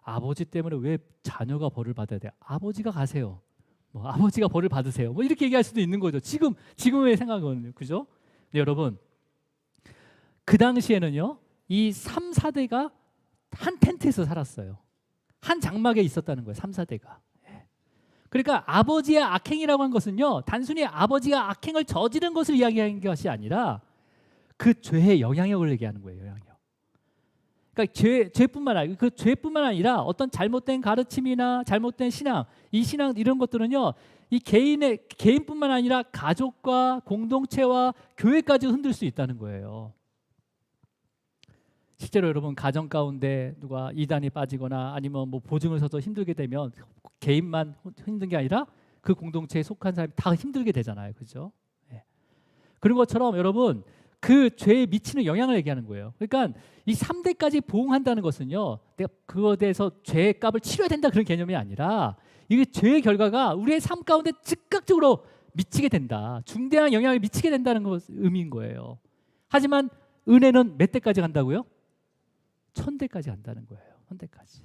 아버지 때문에 왜 자녀가 벌을 받아야 돼요? 아버지가 가세요. 아버지가 벌을 받으세요. 이렇게 얘기할 수도 있는 거죠. 지금의 생각은 그죠? 근데 여러분 그 당시에는요 이 3, 4대가 한 텐트에서 살았어요. 한 장막에 있었다는 거예요. 3, 4대가. 그러니까 아버지의 악행이라고 한 것은요 단순히 아버지가 악행을 저지른 것을 이야기하는 것이 아니라 그 죄의 영향력을 얘기하는 거예요. 영향력. 그러니까 죄뿐만 아니라 어떤 잘못된 가르침이나 잘못된 신앙, 이 신앙 이런 것들은요 이 개인뿐만 아니라 가족과 공동체와 교회까지 흔들 수 있다는 거예요. 실제로 여러분 가정 가운데 누가 이단이 빠지거나 아니면 보증을 서서 힘들게 되면 개인만 힘든 게 아니라 그 공동체에 속한 사람이 다 힘들게 되잖아요. 그죠? 네. 그런 것처럼 여러분 그 죄에 미치는 영향을 얘기하는 거예요. 그러니까 이 3대까지 보응한다는 것은요 내가 그거에 대해서 죄의 값을 치러야 된다 그런 개념이 아니라 이게 죄의 결과가 우리의 삶 가운데 즉각적으로 미치게 된다. 중대한 영향을 미치게 된다는 의미인 거예요. 하지만 은혜는 몇 대까지 간다고요? 1000대까지 간다는 거예요. 1000대까지.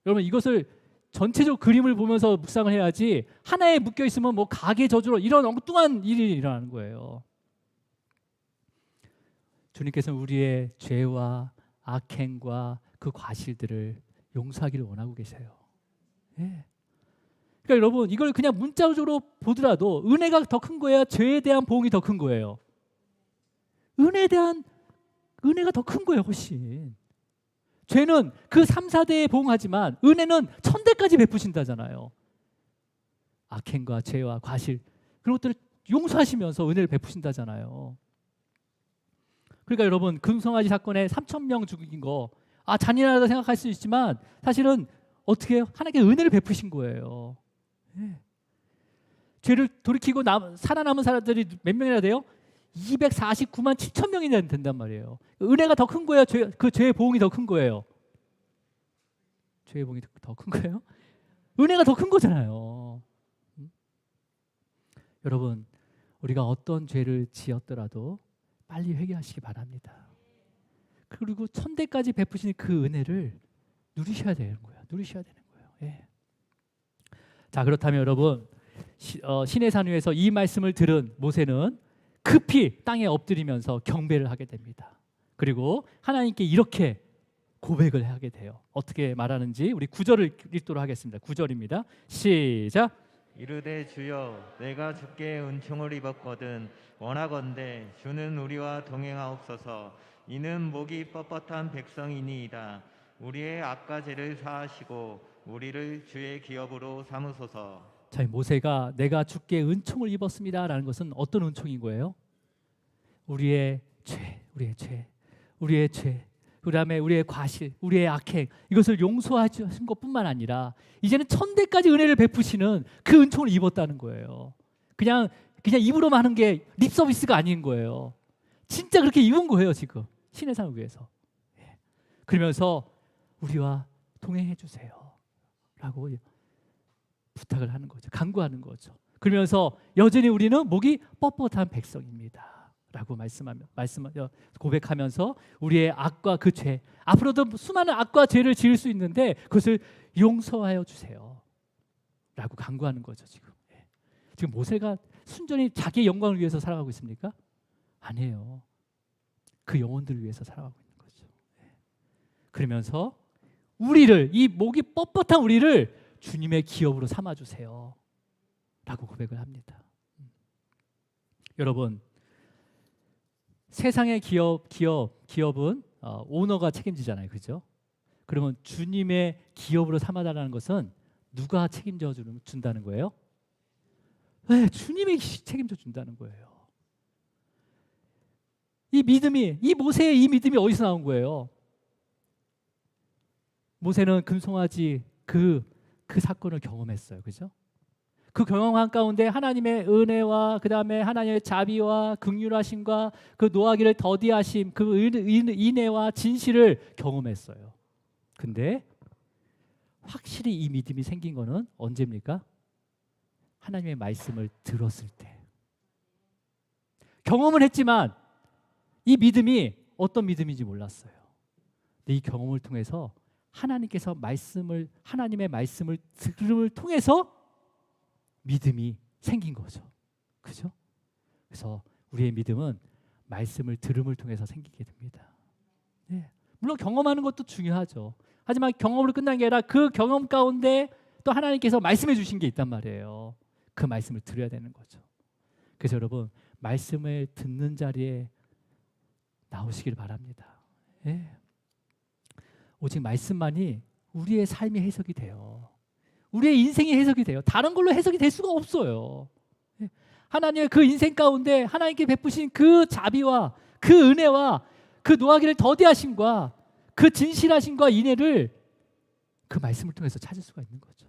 여러분 이것을 전체적 그림을 보면서 묵상을 해야지 하나에 묶여 있으면 가계 저주로 이런 엉뚱한 일이 일어나는 거예요. 주님께서는 우리의 죄와 악행과 그 과실들을 용서하기를 원하고 계세요. 예. 그러니까 여러분 이걸 그냥 문자적으로 보더라도 은혜가 더 큰 거예요? 죄에 대한 보응이 더 큰 거예요? 은혜가 더 큰 거예요. 훨씬. 죄는 그 3, 4대에 보응하지만 은혜는 1000대까지 베푸신다잖아요. 악행과 죄와 과실 그런 것들을 용서하시면서 은혜를 베푸신다잖아요. 그러니까 여러분 금송아지 사건에 3,000명 죽인 거 잔인하다 생각할 수 있지만 사실은 어떻게 해요? 하나님께 은혜를 베푸신 거예요. 네. 죄를 돌이키고 살아남은 사람들이 몇 명이나 돼요? 249만 7천 명이나 된단 말이에요. 은혜가 더 큰 거예요? 그 죄의 보응이 더 큰 거예요? 죄의 보응이 더 큰 거예요? 은혜가 더 큰 거잖아요. 여러분 우리가 어떤 죄를 지었더라도 빨리 회개하시기 바랍니다. 그리고 1000대까지 베푸신 그 은혜를 누리셔야 되는 거예요. 예. 자 그렇다면 여러분 시내산 위에서 이 말씀을 들은 모세는 급히 땅에 엎드리면서 경배를 하게 됩니다. 그리고 하나님께 이렇게 고백을 하게 돼요. 어떻게 말하는지 우리 9절을 읽도록 하겠습니다. 9절입니다. 시작. 이르되 주여 내가 주께 은총을 입었거든 원하건대 주는 우리와 동행하옵소서. 이는 목이 뻣뻣한 백성이니이다. 우리의 악과 죄를 사하시고 우리를 주의 기업으로 삼으소서. 자, 모세가 내가 주께 은총을 입었습니다라는 것은 어떤 은총인 거예요? 우리의 죄, 그다음에 우리의 과실, 우리의 악행 이것을 용서하신 것뿐만 아니라 이제는 천대까지 은혜를 베푸시는 그 은총을 입었다는 거예요. 그냥 입으로만 하는 게 립 서비스가 아닌 거예요. 진짜 그렇게 입은 거예요 지금 신의 삶을 위해서. 예. 그러면서 우리와 동행해 주세요라고 부탁을 하는 거죠. 간구하는 거죠. 그러면서 여전히 우리는 목이 뻣뻣한 백성입니다라고 고백하면서 우리의 악과 그 죄, 앞으로도 수많은 악과 죄를 지을 수 있는데 그것을 용서하여 주세요라고 간구하는 거죠 지금. 예. 지금 모세가 순전히 자기의 영광을 위해서 살아가고 있습니까? 아니에요. 그 영혼들을 위해서 살아가고 있는 거죠. 예. 그러면서 우리를, 이 목이 뻣뻣한 우리를 주님의 기업으로 삼아주세요 라고 고백을 합니다. 여러분, 세상의 기업은 오너가 책임지잖아요. 그죠? 그러면 주님의 기업으로 삼아달라는 것은 누가 책임져 준다는 거예요? 네, 주님이 책임져 준다는 거예요. 이 모세의 이 믿음이 어디서 나온 거예요? 모세는 금송아지 그 사건을 경험했어요. 그죠? 그 경험한 가운데 하나님의 은혜와 그 다음에 하나님의 자비와 긍휼하심과 그 노하기를 더디하심, 그 인애와 진실을 경험했어요. 근데 확실히 이 믿음이 생긴 거는 언제입니까? 하나님의 말씀을 들었을 때. 경험을 했지만 이 믿음이 어떤 믿음인지 몰랐어요. 근데 이 경험을 통해서 하나님의 말씀을 들음을 통해서 믿음이 생긴 거죠. 그죠? 그래서 우리의 믿음은 말씀을 들음을 통해서 생기게 됩니다. 네. 물론 경험하는 것도 중요하죠. 하지만 경험으로 끝난 게 아니라 그 경험 가운데 또 하나님께서 말씀해 주신 게 있단 말이에요. 그 말씀을 들어야 되는 거죠. 그래서 여러분, 말씀을 듣는 자리에 나오시길 바랍니다. 네. 오직 말씀만이 우리의 삶이 해석이 돼요. 우리의 인생이 해석이 돼요. 다른 걸로 해석이 될 수가 없어요. 하나님의 그 인생 가운데 하나님께 베푸신 그 자비와 그 은혜와 그 노하기를 더디하심과 그 진실하심과 인애를 그 말씀을 통해서 찾을 수가 있는 거죠.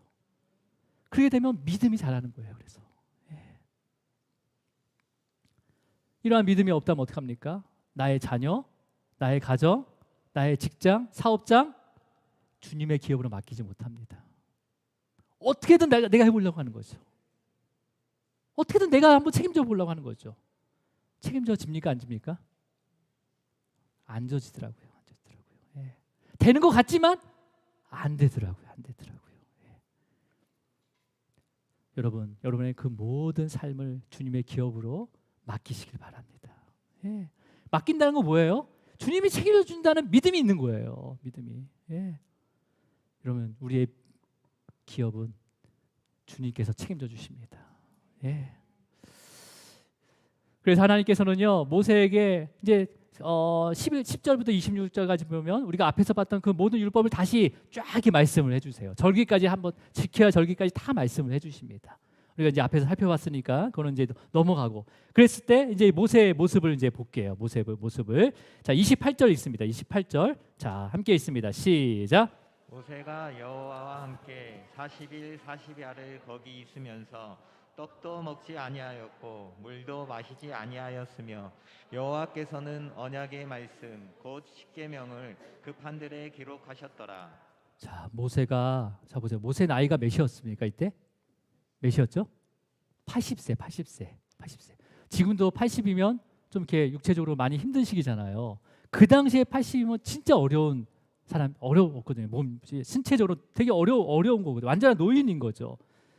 그렇게 되면 믿음이 자라는 거예요. 그래서 이러한 믿음이 없다면 어떡합니까? 나의 자녀, 나의 가정, 나의 직장, 사업장 주님의 기업으로 맡기지 못합니다. 어떻게든 내가 해보려고 하는 거죠. 어떻게든 내가 한번 책임져 보려고 하는 거죠. 책임져 집니까? 안 집니까? 안 져지더라고요. 예. 되는 것 같지만 안 되더라고요. 예. 여러분의 그 모든 삶을 주님의 기업으로 맡기시길 바랍니다. 예. 맡긴다는 건 뭐예요? 주님이 책임져 준다는 믿음이 있는 거예요. 믿음이. 예. 그러면 우리의 기업은 주님께서 책임져 주십니다. 예. 그래서 하나님께서는요 모세에게 이제 10절부터 26절까지 보면 우리가 앞에서 봤던 그 모든 율법을 다시 쫙 이렇게 말씀을 해주세요. 절기까지 한번 지켜야 절기까지 다 말씀을 해주십니다. 우리가 이제 앞에서 살펴봤으니까 그거는 이제 넘어가고 그랬을 때 이제 모세의 모습을 이제 볼게요. 모습을 자 28절 있습니다. 28절 자 함께 있습니다. 시작. 모세가 여호와와 함께 40일 40야를 거기 있으면서 떡도 먹지 아니하였고 물도 마시지 아니하였으며 여호와께서는 언약의 말씀 곧 십계명을 그 판들에 기록하셨더라. 자 모세가 자 보세요. 모세 나이가 몇이었습니까 이때? 몇이었죠? 80세. 지금도 80이면 좀 이렇게 육체적으로 많이 힘든 시기잖아요. 그 당시에 80이면 진짜 어려웠거든요. 몸 신체적으로 되게 어려운 거거든요. 완전한 노인인 거죠.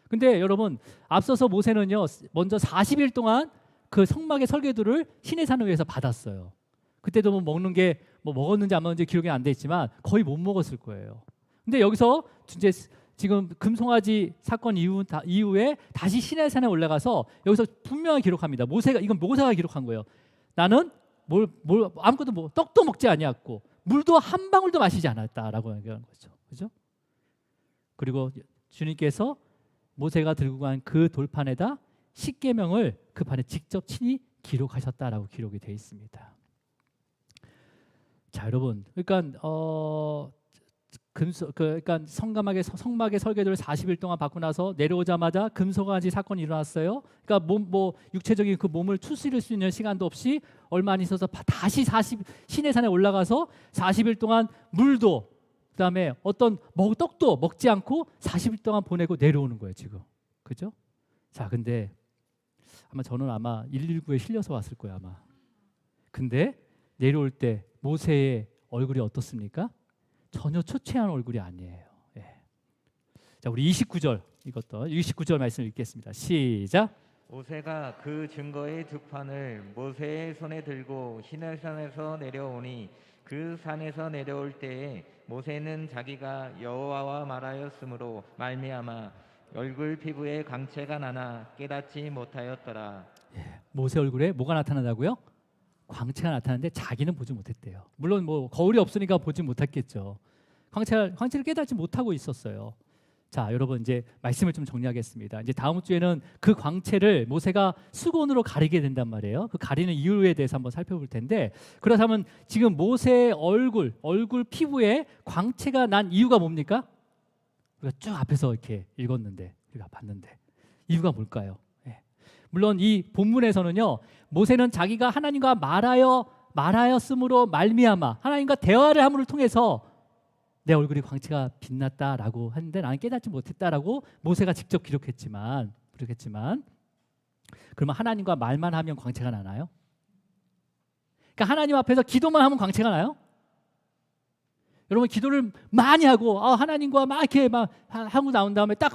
근데 여러분 앞서서 모세는요 먼저 40일 동안 그 성막의 설계도를 시내산을 위해서 받았어요. 그때도 뭐 먹는 게 뭐 먹었는지 안 먹었는지 기록이 안 돼 있지만 거의 못 먹었을 거예요. 근데 여기서 이제 지금 금송아지 사건 이후에 다시 시내산에 올라가서 여기서 분명히 기록합니다. 이건 모세가 기록한 거예요. 나는 아무것도 떡도 먹지 아니었고 물도 한 방울도 마시지 않았다라고 얘기하는 거죠. 그죠? 그리고 주님께서 모세가 들고 간 그 돌판에다 십계명을 그 판에 직접 친히 기록하셨다라고 기록이 되어 있습니다. 자, 여러분, 그러니까 그러니까 성막의 설계도를 40일 동안 받고 나서 내려오자마자 금송아지 사건이 일어났어요. 그러니까 육체적인 그 몸을 추스릴 수 있는 시간도 없이 얼마 안 있어서 다시 시내산에 올라가서 40일 동안 물도 그다음에 어떤 떡도 먹지 않고 40일 동안 보내고 내려오는 거예요, 지금. 그죠? 자, 근데 저는 아마 119에 실려서 왔을 거예요, 아마. 근데 내려올 때 모세의 얼굴이 어떻습니까? 전혀 초췌한 얼굴이 아니에요. 예. 자, 우리 29절 이것도 29절 말씀 읽겠습니다. 시작. 모세가 그 증거의 두 판을 모세의 손에 들고 시내산에서 내려오니 그 산에서 내려올 때에 모세는 자기가 여호와와 말하였으므로 말미암아 얼굴 피부에 광채가 나나 깨닫지 못하였더라. 모세 얼굴에 뭐가 나타나다고요? 광채가 나타나는데 자기는 보지 못했대요. 물론 거울이 없으니까 보지 못했겠죠. 광채를 깨닫지 못하고 있었어요. 자, 여러분 이제 말씀을 좀 정리하겠습니다. 이제 다음 주에는 그 광채를 모세가 수건으로 가리게 된단 말이에요. 그 가리는 이유에 대해서 한번 살펴볼 텐데, 그렇다면 지금 모세의 얼굴 피부에 광채가 난 이유가 뭡니까? 우리가 쭉 앞에서 이렇게 읽었는데, 우리가 봤는데 이유가 뭘까요? 물론 이 본문에서는요, 모세는 자기가 하나님과 말하였으므로 말미암아 하나님과 대화를 함을 통해서 내 얼굴이 광채가 빛났다라고 하는데 나는 깨닫지 못했다라고 모세가 직접 기록했지만 그러면 하나님과 말만 하면 광채가 나나요? 그러니까 하나님 앞에서 기도만 하면 광채가 나요? 여러분 기도를 많이 하고 하나님과 막 이렇게 막 하고 나온 다음에 딱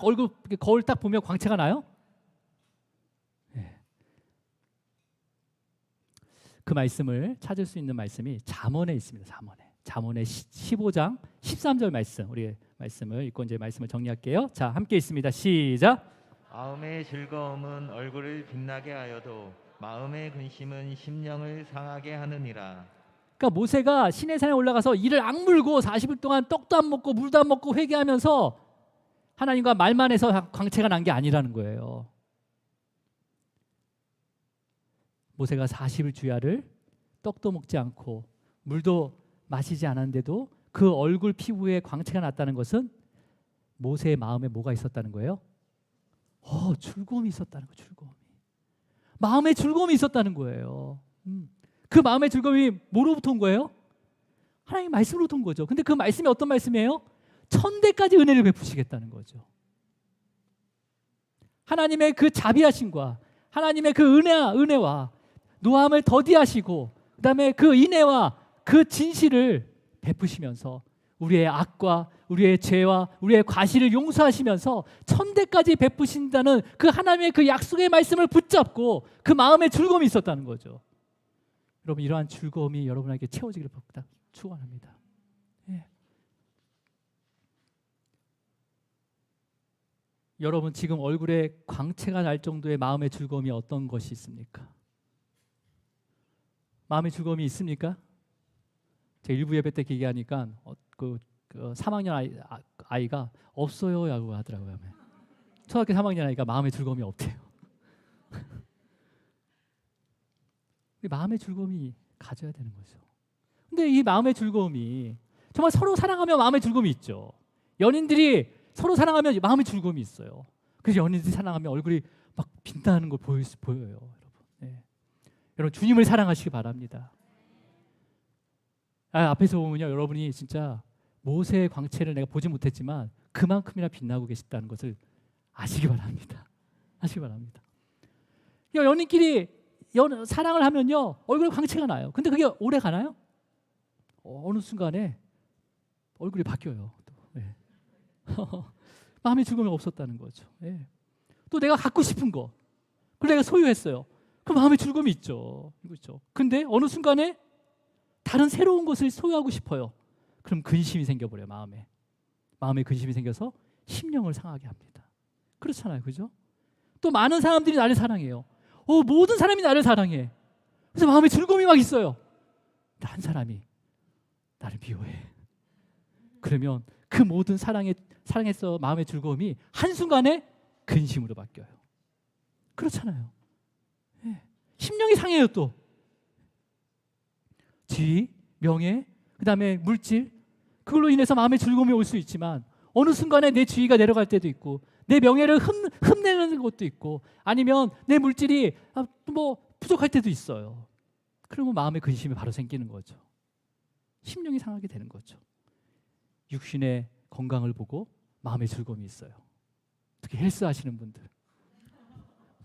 거울 딱 보면 광채가 나요? 그 말씀을 찾을 수 있는 말씀이 잠언에 있습니다. 잠언의 15장 13절 말씀, 우리 말씀을 읽고 이제 말씀을 정리할게요. 자, 함께 있습니다. 시작. 마음의 즐거움은 얼굴을 빛나게 하여도 마음의 근심은 심령을 상하게 하느니라. 그러니까 모세가 시내산에 올라가서 이를 악물고 40일 동안 떡도 안 먹고 물도 안 먹고 회개하면서 하나님과 말만 해서 광채가 난 게 아니라는 거예요. 모세가 40일 주야를 떡도 먹지 않고 물도 마시지 않았는데도 그 얼굴 피부에 광채가 났다는 것은 모세의 마음에 뭐가 있었다는 거예요? 즐거움이 있었다는 거예요. 마음에 즐거움이 있었다는 거예요. 그 마음의 즐거움이 뭐로부터 온 거예요? 하나님 말씀으로부터 온 거죠. 근데 그 말씀이 어떤 말씀이에요? 천대까지 은혜를 베푸시겠다는 거죠. 하나님의 그 자비하심과 하나님의 그 은혜와 노함을 더디하시고 그다음에 그 인애와 그 진실을 베푸시면서 우리의 악과 우리의 죄와 우리의 과실을 용서하시면서 천대까지 베푸신다는 그 하나님의 그 약속의 말씀을 붙잡고 그 마음에 즐거움이 있었다는 거죠. 여러분 이러한 즐거움이 여러분에게 채워지기를 축원합니다. 여러분 지금 얼굴에 광채가 날 정도의 마음의 즐거움이 어떤 것이 있습니까? 마음의 즐거움이 있습니까? 제가 일부 예배 때 얘기하니까 그 3학년 아이가 없어요 라고 하더라고요. 초등학교 3학년 아이가 마음의 즐거움이 없대요. 마음의 즐거움이 가져야 되는 거죠. 근데 이 마음의 즐거움이 정말 서로 사랑하면 마음의 즐거움이 있죠. 연인들이 서로 사랑하면 마음의 즐거움이 있어요. 그래서 연인들이 사랑하면 얼굴이 막 빛나는 걸 보여요, 여러분. 여러분 주님을 사랑하시기 바랍니다. 앞에서 보면요, 여러분이 진짜 모세의 광채를 내가 보지 못했지만 그만큼이나 빛나고 계시다는 것을 아시기 바랍니다. 연인끼리 사랑을 하면요 얼굴에 광채가 나요. 근데 그게 오래 가나요? 어느 순간에 얼굴이 바뀌어요. 마음의 즐거움이 없었다는 거죠. 또 내가 갖고 싶은 거, 그걸 내가 소유했어요. 그럼 마음의 즐거움이 있죠. 그렇죠. 근데 어느 순간에 다른 새로운 것을 소유하고 싶어요. 그럼 근심이 생겨버려요. 마음에 근심이 생겨서 심령을 상하게 합니다. 그렇잖아요, 그죠? 또 많은 사람들이 나를 사랑해요. 모든 사람이 나를 사랑해. 그래서 마음에 즐거움이 막 있어요. 한 사람이 나를 미워해. 그러면 그 모든 사랑에서 마음의 즐거움이 한순간에 근심으로 바뀌어요. 그렇잖아요. 심령이 상해요. 또 지위, 명예, 그 다음에 물질, 그걸로 인해서 마음의 즐거움이 올 수 있지만 어느 순간에 내 지위가 내려갈 때도 있고 내 명예를 흠내는 것도 있고 아니면 내 물질이 뭐 부족할 때도 있어요. 그러면 마음의 근심이 바로 생기는 거죠. 심령이 상하게 되는 거죠. 육신의 건강을 보고 마음의 즐거움이 있어요. 특히 헬스 하시는 분들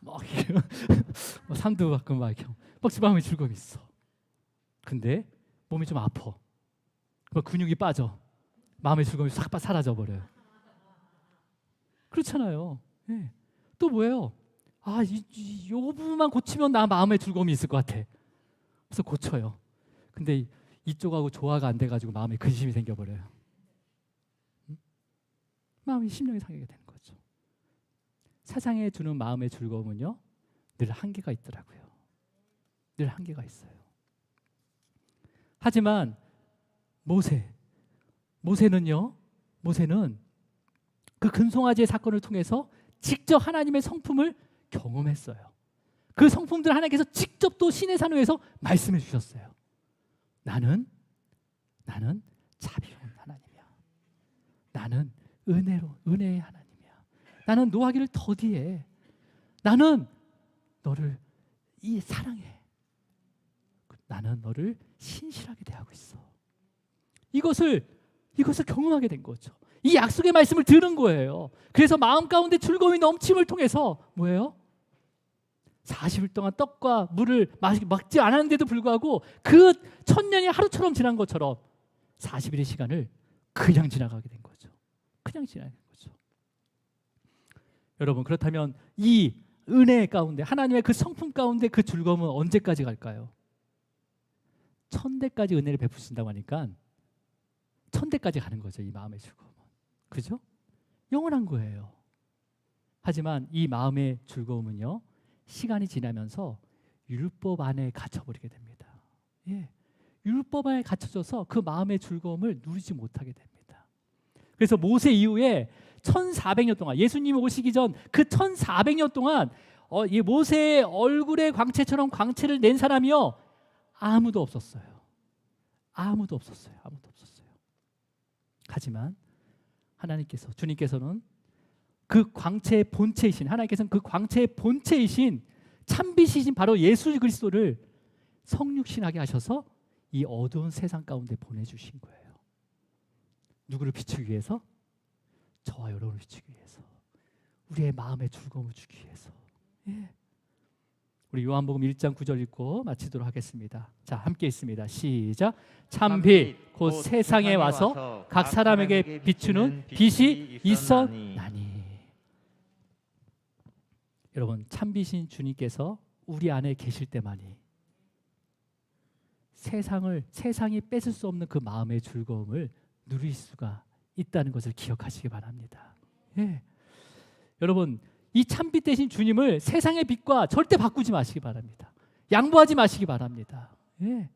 막 상도 받고 막 마음의 즐거움이 있어. 근데 몸이 좀 아파. 근육이 빠져. 마음의 즐거움이 싹 사라져 버려요. 그렇잖아요. 네. 또 뭐예요? 이 부분만 고치면 나 마음의 즐거움이 있을 것 같아. 그래서 고쳐요. 근데 이쪽하고 조화가 안 돼가지고 마음에 근심이 생겨버려요. 마음이 심령이 상하게 되는 거죠. 세상에 주는 마음의 즐거움은요, 늘 한계가 있더라고요. 늘 한계가 있어요. 하지만 모세는 그 금송아지의 사건을 통해서 직접 하나님의 성품을 경험했어요. 그 성품들 하나님께서 직접 또 시내산 위에서 말씀해 주셨어요. 나는 자비로운 하나님이야. 나는 은혜의 하나님이야. 나는 노하기를 더디해. 나는 너를 사랑해. 나는 너를 신실하게 대하고 있어. 이것을 경험하게 된 거죠. 이 약속의 말씀을 들은 거예요. 그래서 마음 가운데 즐거움이 넘침을 통해서 뭐예요? 40일 동안 떡과 물을 먹지 않았는데도 불구하고 그 1000년이 하루처럼 지난 것처럼 40일의 시간을 그냥 지나가게 된 거죠. 그냥 지나가게 된 거죠. 여러분, 그렇다면 이 은혜 가운데, 하나님의 그 성품 가운데 그 즐거움은 언제까지 갈까요? 1000대까지 은혜를 베푸신다고 하니까 1000대까지 가는 거죠. 이 마음의 즐거움은. 그죠? 영원한 거예요. 하지만 이 마음의 즐거움은요, 시간이 지나면서 율법 안에 갇혀버리게 됩니다. 예, 율법 안에 갇혀져서 그 마음의 즐거움을 누리지 못하게 됩니다. 그래서 모세 이후에 1400년 동안, 예수님이 오시기 전 그 1400년 동안 이 모세의 얼굴의 광채처럼 광채를 낸 사람이요, 아무도 없었어요. 아무도 없었어요. 하지만 주님께서는 그 광채의 본체이신, 하나님께서는 그 광채의 본체이신 참빛이신 바로 예수 그리스도를 성육신하게 하셔서 이 어두운 세상 가운데 보내주신 거예요. 누구를 비추기 위해서? 저와 여러분을 비추기 위해서. 우리의 마음의 즐거움을 주기 위해서. 예. 우리 요한복음 1장 9절 읽고 마치도록 하겠습니다. 자, 함께 있습니다. 시작. 참빛 곧 세상에 와서 각 사람에게 비추는 빛이 있었나니. 여러분, 참빛인 주님께서 우리 안에 계실 때만이 세상이 뺏을 수 없는 그 마음의 즐거움을 누릴 수가 있다는 것을 기억하시기 바랍니다. 예. 여러분, 이 참빛 대신 주님을 세상의 빛과 절대 바꾸지 마시기 바랍니다. 양보하지 마시기 바랍니다. 예.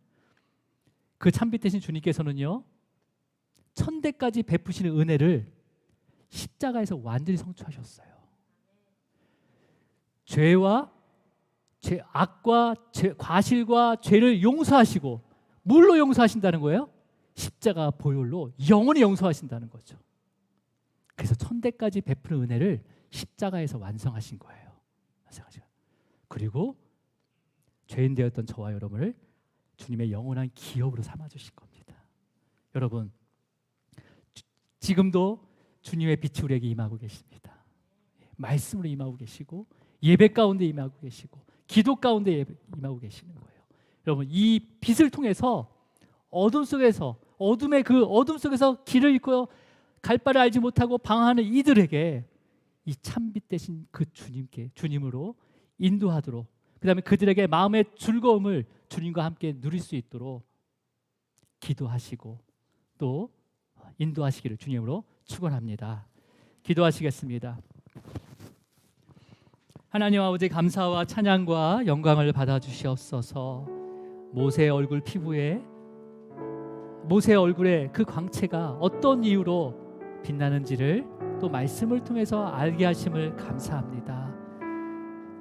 그 참빛 대신 주님께서는요, 1000대까지 베푸시는 은혜를 십자가에서 완전히 성취하셨어요. 악과 과실과 죄를 용서하시고, 뭘로 용서하신다는 거예요? 십자가 보혈로 영원히 용서하신다는 거죠. 그래서 1000대까지 베푸는 은혜를 십자가에서 완성하신 거예요. 그리고 죄인 되었던 저와 여러분을 주님의 영원한 기업으로 삼아주신 겁니다. 여러분, 지금도 주님의 빛이 우리에게 임하고 계십니다. 말씀으로 임하고 계시고, 예배 가운데 임하고 계시고, 기도 가운데 임하고 계시는 거예요. 여러분, 이 빛을 통해서 어둠 속에서 길을 잃고 갈 바를 알지 못하고 방황하는 이들에게 이 참빛 대신 그 주님으로 인도하도록, 그 다음에 그들에게 마음의 즐거움을 주님과 함께 누릴 수 있도록 기도하시고 또 인도하시기를 주님으로 축원합니다. 기도하시겠습니다. 하나님 아버지, 감사와 찬양과 영광을 받아주시옵소서. 모세의 얼굴에 그 광채가 어떤 이유로 빛나는지를 또 말씀을 통해서 알게 하심을 감사합니다.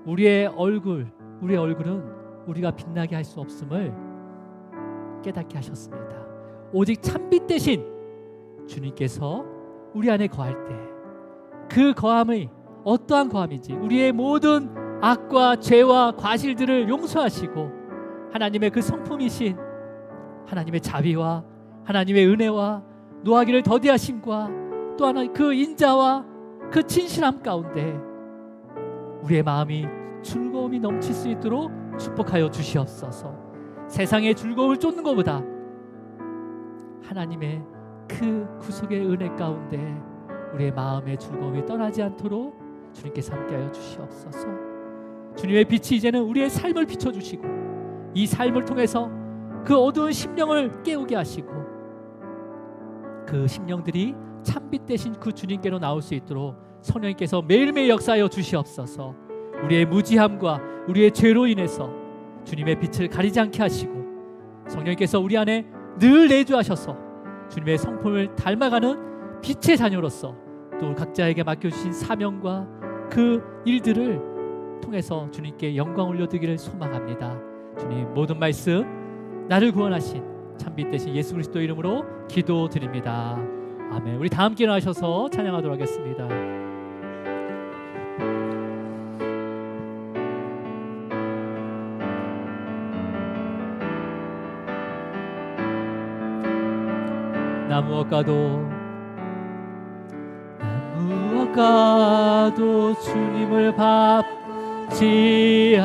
우리의 얼굴은 우리가 빛나게 할 수 없음을 깨닫게 하셨습니다. 오직 참빛 대신 주님께서 우리 안에 거할 때 그 거함이 어떠한 거함인지 우리의 모든 악과 죄와 과실들을 용서하시고 하나님의 그 성품이신 하나님의 자비와 하나님의 은혜와 노하기를 더디하심과 또 하나 그 인자와 그 진실함 가운데 우리의 마음이 즐거움이 넘칠 수 있도록 축복하여 주시옵소서. 세상의 즐거움을 쫓는 것보다 하나님의 그 구속의 은혜 가운데 우리의 마음의 즐거움이 떠나지 않도록 주님께서 함께하여 주시옵소서. 주님의 빛이 이제는 우리의 삶을 비춰주시고 이 삶을 통해서 그 어두운 심령을 깨우게 하시고 그 심령들이 참빛 대신 그 주님께로 나올 수 있도록 성령님께서 매일매일 역사하여 주시옵소서. 우리의 무지함과 우리의 죄로 인해서 주님의 빛을 가리지 않게 하시고 성령님께서 우리 안에 늘 내주하셔서 주님의 성품을 닮아가는 빛의 자녀로서 또 각자에게 맡겨주신 사명과 그 일들을 통해서 주님께 영광 올려드리기를 소망합니다. 주님 모든 말씀 나를 구원하신 참빛 대신 예수 그리스도 이름으로 기도드립니다. 아멘. 우리 다 함께 일어나셔서 찬양하도록 하겠습니다. 나 무엇과도 주님을 밟지